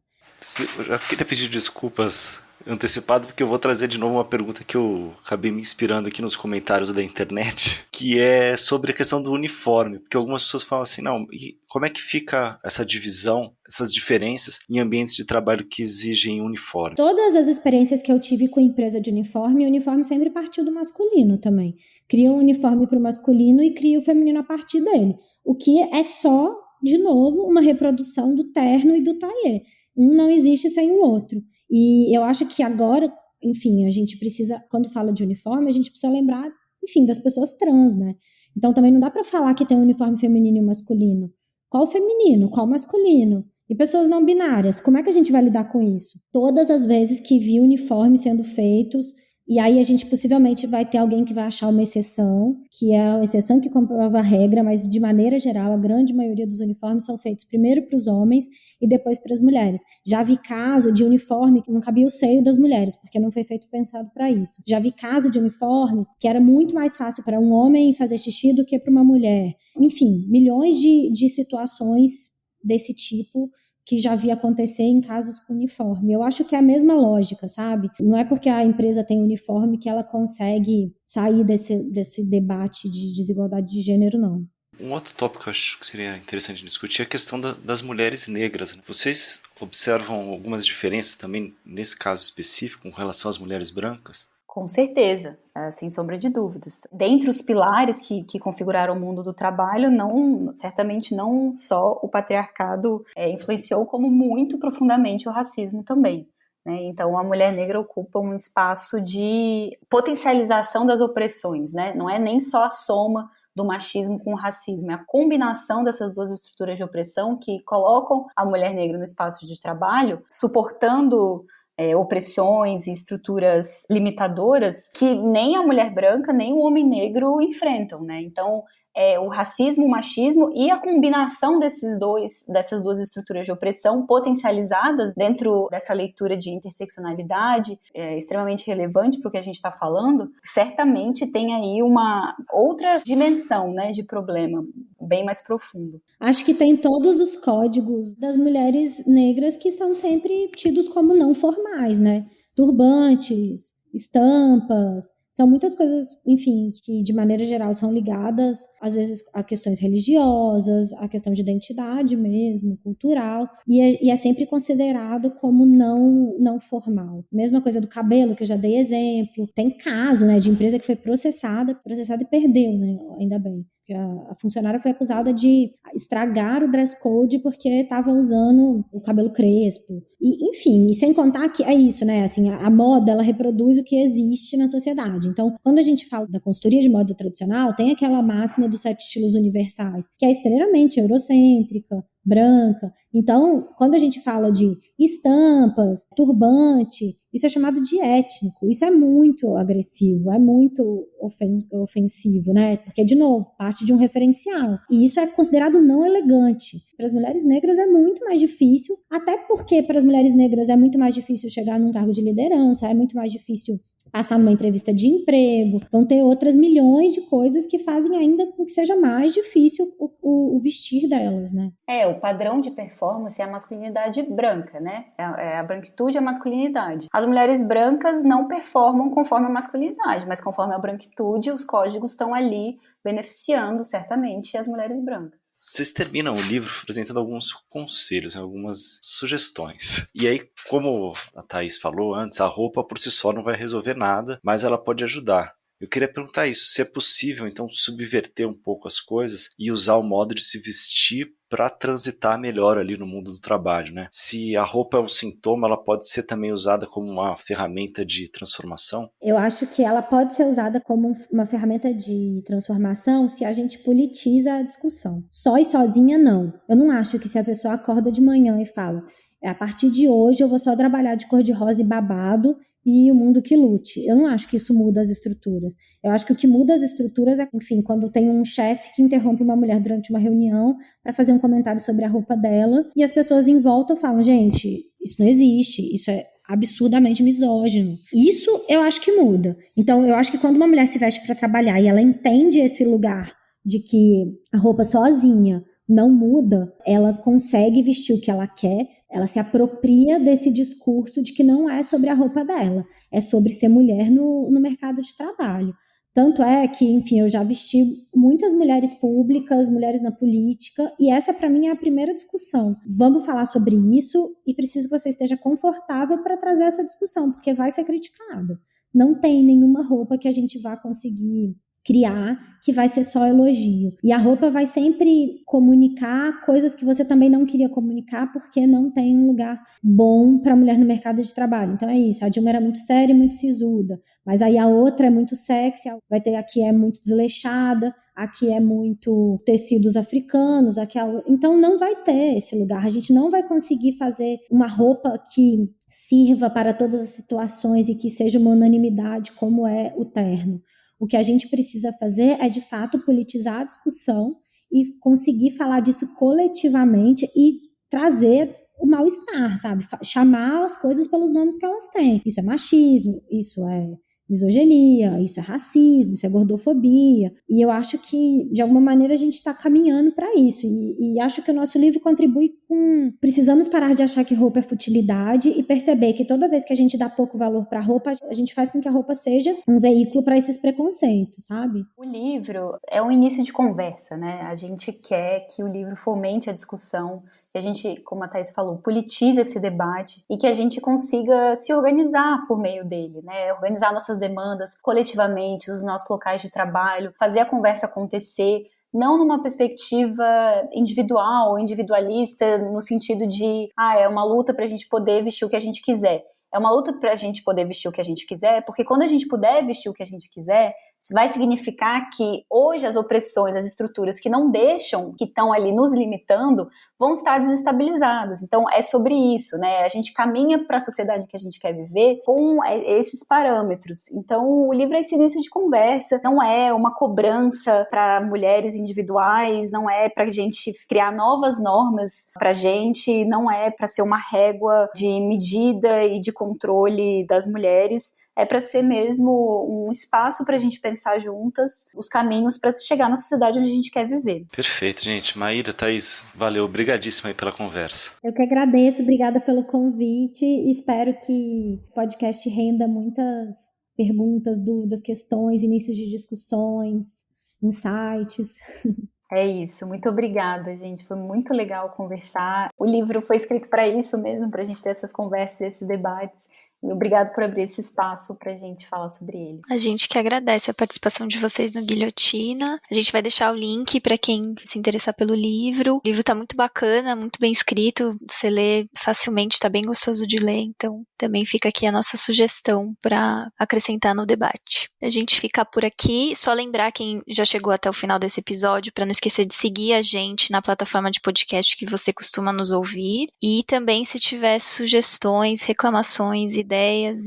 Eu já queria pedir desculpas antecipado, porque eu vou trazer de novo uma pergunta que eu acabei me inspirando aqui nos comentários da internet, que é sobre a questão do uniforme, porque algumas pessoas falam assim, não, e como é que fica essa divisão, essas diferenças em ambientes de trabalho que exigem uniforme? Todas as experiências que eu tive com empresa de uniforme, o uniforme sempre partiu do masculino também. cria um uniforme para o masculino e cria o feminino a partir dele. O que é só, de novo, uma reprodução do terno e do tailleur. Um não existe sem o outro. E eu acho que agora, enfim, a gente precisa, quando fala de uniforme, a gente precisa lembrar, enfim, das pessoas trans, né? Então também não dá para falar que tem um uniforme feminino e um masculino. Qual feminino? Qual masculino? E pessoas não binárias, como é que a gente vai lidar com isso? Todas as vezes que vi uniformes sendo feitos, e aí a gente possivelmente vai ter alguém que vai achar uma exceção, que é a exceção que comprova a regra, mas de maneira geral, a grande maioria dos uniformes são feitos primeiro para os homens e depois para as mulheres. Já vi caso de uniforme que não cabia o seio das mulheres, porque não foi feito pensado para isso. Já vi caso de uniforme que era muito mais fácil para um homem fazer xixi do que para uma mulher. Enfim, milhões de situações desse tipo que já vi acontecer em casos com uniforme. Eu acho que é a mesma lógica, sabe? Não é porque a empresa tem uniforme que ela consegue sair desse debate de desigualdade de gênero, não. Um outro tópico que eu acho que seria interessante discutir é a questão das mulheres negras. Vocês observam algumas diferenças também, nesse caso específico, com relação às mulheres brancas? Com certeza, sem sombra de dúvidas. Dentre os pilares que configuraram o mundo do trabalho, certamente não só o patriarcado influenciou, como muito profundamente o racismo também. Né? Então, a mulher negra ocupa um espaço de potencialização das opressões, né? Não é nem só a soma do machismo com o racismo, é a combinação dessas duas estruturas de opressão que colocam a mulher negra no espaço de trabalho, suportando opressões e estruturas limitadoras que nem a mulher branca nem o homem negro enfrentam, né? Então, o racismo, o machismo e a combinação dessas duas estruturas de opressão potencializadas dentro dessa leitura de interseccionalidade extremamente relevante para o que a gente está falando, certamente tem aí uma outra dimensão, né, de problema bem mais profundo. Acho que tem todos os códigos das mulheres negras que são sempre tidos como não formais, né? Turbantes, estampas, são muitas coisas, enfim, que de maneira geral são ligadas, às vezes, a questões religiosas, a questão de identidade mesmo, cultural, e é sempre considerado como não formal. Mesma coisa do cabelo, que eu já dei exemplo. Tem caso, né, de empresa que foi processada e perdeu, né, ainda bem. A funcionária foi acusada de estragar o dress code porque estava usando o cabelo crespo. E, enfim, e sem contar que é isso, né? Assim, a moda, ela reproduz o que existe na sociedade. Então, quando a gente fala da consultoria de moda tradicional, tem aquela máxima dos 7 estilos universais, que é extremamente eurocêntrica, branca. Então, quando a gente fala de estampas, turbante, isso é chamado de étnico. Isso é muito agressivo, é muito ofensivo, né? Porque, de novo, parte de um referencial. E isso é considerado não elegante. Para as mulheres negras é muito mais difícil, até porque para as mulheres negras é muito mais difícil chegar num cargo de liderança, é muito mais difícil passar numa entrevista de emprego, vão ter outras milhões de coisas que fazem ainda com que seja mais difícil o vestir delas, né? O padrão de performance é a masculinidade branca, né? A branquitude é a masculinidade. As mulheres brancas não performam conforme a masculinidade, mas conforme a branquitude, os códigos estão ali beneficiando, certamente, as mulheres brancas. Vocês terminam o livro apresentando alguns conselhos, algumas sugestões. E aí, como a Thaís falou antes, a roupa por si só não vai resolver nada, mas ela pode ajudar. Eu queria perguntar isso, se é possível, então, subverter um pouco as coisas e usar o modo de se vestir para transitar melhor ali no mundo do trabalho, né? Se a roupa é um sintoma, ela pode ser também usada como uma ferramenta de transformação? Eu acho que ela pode ser usada como uma ferramenta de transformação se a gente politiza a discussão. Só e sozinha, não. Eu não acho que se a pessoa acorda de manhã e fala, a partir de hoje eu vou só trabalhar de cor-de-rosa e babado, e o mundo que lute. Eu não acho que isso muda as estruturas. Eu acho que o que muda as estruturas é, enfim, quando tem um chefe que interrompe uma mulher durante uma reunião para fazer um comentário sobre a roupa dela e as pessoas em volta falam, gente, isso não existe, isso é absurdamente misógino. Isso eu acho que muda. Então, eu acho que quando uma mulher se veste para trabalhar e ela entende esse lugar de que a roupa sozinha não muda, ela consegue vestir o que ela quer, ela se apropria desse discurso de que não é sobre a roupa dela, é sobre ser mulher no mercado de trabalho. Tanto é que, enfim, eu já vesti muitas mulheres públicas, mulheres na política, e essa para mim é a primeira discussão. Vamos falar sobre isso e preciso que você esteja confortável para trazer essa discussão, porque vai ser criticada. Não tem nenhuma roupa que a gente vá conseguir criar que vai ser só elogio. E a roupa vai sempre comunicar coisas que você também não queria comunicar porque não tem um lugar bom para a mulher no mercado de trabalho. Então é isso, a Dilma era muito séria e muito sisuda, mas aí a outra é muito sexy, vai ter aqui é muito desleixada, aqui é muito tecidos africanos, então não vai ter esse lugar, a gente não vai conseguir fazer uma roupa que sirva para todas as situações e que seja uma unanimidade como é o terno. O que a gente precisa fazer é, de fato, politizar a discussão e conseguir falar disso coletivamente e trazer o mal-estar, sabe? Chamar as coisas pelos nomes que elas têm. Isso é machismo, isso é misoginia, isso é racismo, isso é gordofobia. E eu acho que, de alguma maneira, a gente está caminhando para isso. E acho que o nosso livro contribui com... Precisamos parar de achar que roupa é futilidade e perceber que toda vez que a gente dá pouco valor para a roupa, a gente faz com que a roupa seja um veículo para esses preconceitos, sabe? O livro é um início de conversa, né? A gente quer que o livro fomente a discussão, que a gente, como a Thaís falou, politize esse debate e que a gente consiga se organizar por meio dele, né? Organizar nossas demandas coletivamente, os nossos locais de trabalho, fazer a conversa acontecer, não numa perspectiva individual ou individualista, no sentido de, é uma luta para a gente poder vestir o que a gente quiser. É uma luta para a gente poder vestir o que a gente quiser, porque quando a gente puder vestir o que a gente quiser, vai significar que hoje as opressões, as estruturas que não deixam, que estão ali nos limitando, vão estar desestabilizadas. Então é sobre isso, né? A gente caminha para a sociedade que a gente quer viver com esses parâmetros. Então o livro é esse início de conversa, não é uma cobrança para mulheres individuais, não é para a gente criar novas normas para a gente, não é para ser uma régua de medida e de controle das mulheres. É para ser mesmo um espaço para a gente pensar juntas os caminhos para chegar na sociedade onde a gente quer viver. Perfeito, gente. Maíra, Thaís, valeu. Obrigadíssima aí pela conversa. Eu que agradeço, obrigada pelo convite. Espero que o podcast renda muitas perguntas, dúvidas, questões, inícios de discussões, insights. É isso, muito obrigada, gente. Foi muito legal conversar. O livro foi escrito para isso mesmo, para a gente ter essas conversas, esses debates. E obrigado por abrir esse espaço para a gente falar sobre ele. A gente que agradece a participação de vocês no Guilhotina. A gente vai deixar o link para quem se interessar pelo livro. O livro tá muito bacana, muito bem escrito. Você lê facilmente, tá bem gostoso de ler. Então, também fica aqui a nossa sugestão para acrescentar no debate. A gente fica por aqui. Só lembrar quem já chegou até o final desse episódio, para não esquecer de seguir a gente na plataforma de podcast que você costuma nos ouvir. E também, se tiver sugestões, reclamações, ideias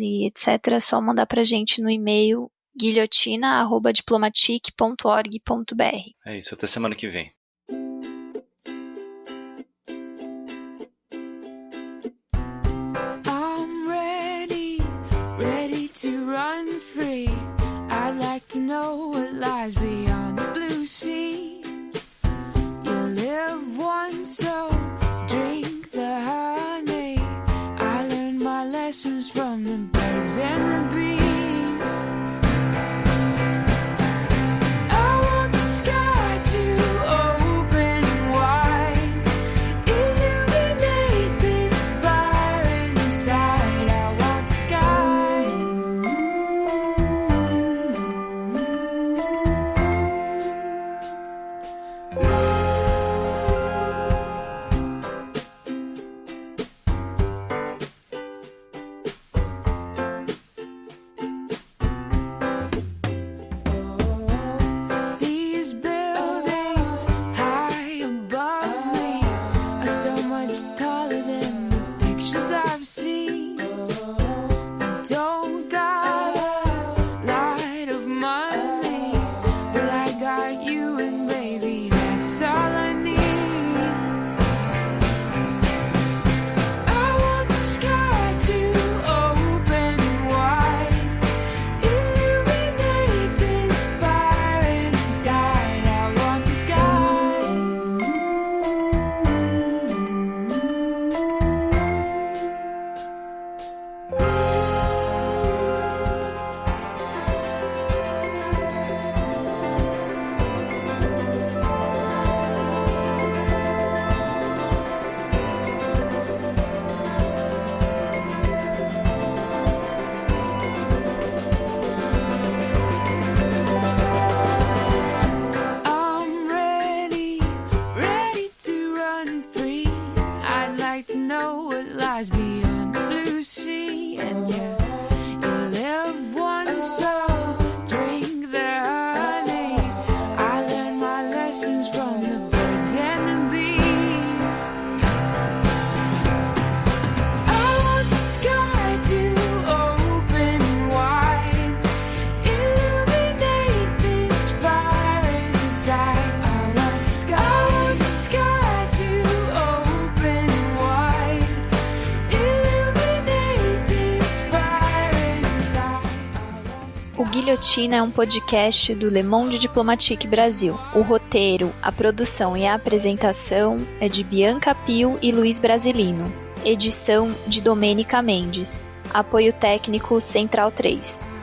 e etc., é só mandar pra gente no e-mail guilhotina@diplomatic.org.br. É isso, até semana que vem. I'm ready to run free. I'd like to know what lies beyond the blue sea. You live once, so drink the honey. I learned my lessons from the birds and the bees. I want the sky to open wide, illuminate this fire inside. I want the sky. know what lies beyond the blue sea. And you live one soul, drink the honey. I learned my lessons from the birds and the bees. I want the sky to open wide, illuminate this fire inside. I want the sky to open wide, illuminate this fire inside. O Guilhotina é um podcast do Le Monde Diplomatique Brasil. O roteiro, a produção e a apresentação é de Bianca Pio e Luiz Brasilino. Edição de Domênica Mendes. Apoio técnico Central 3.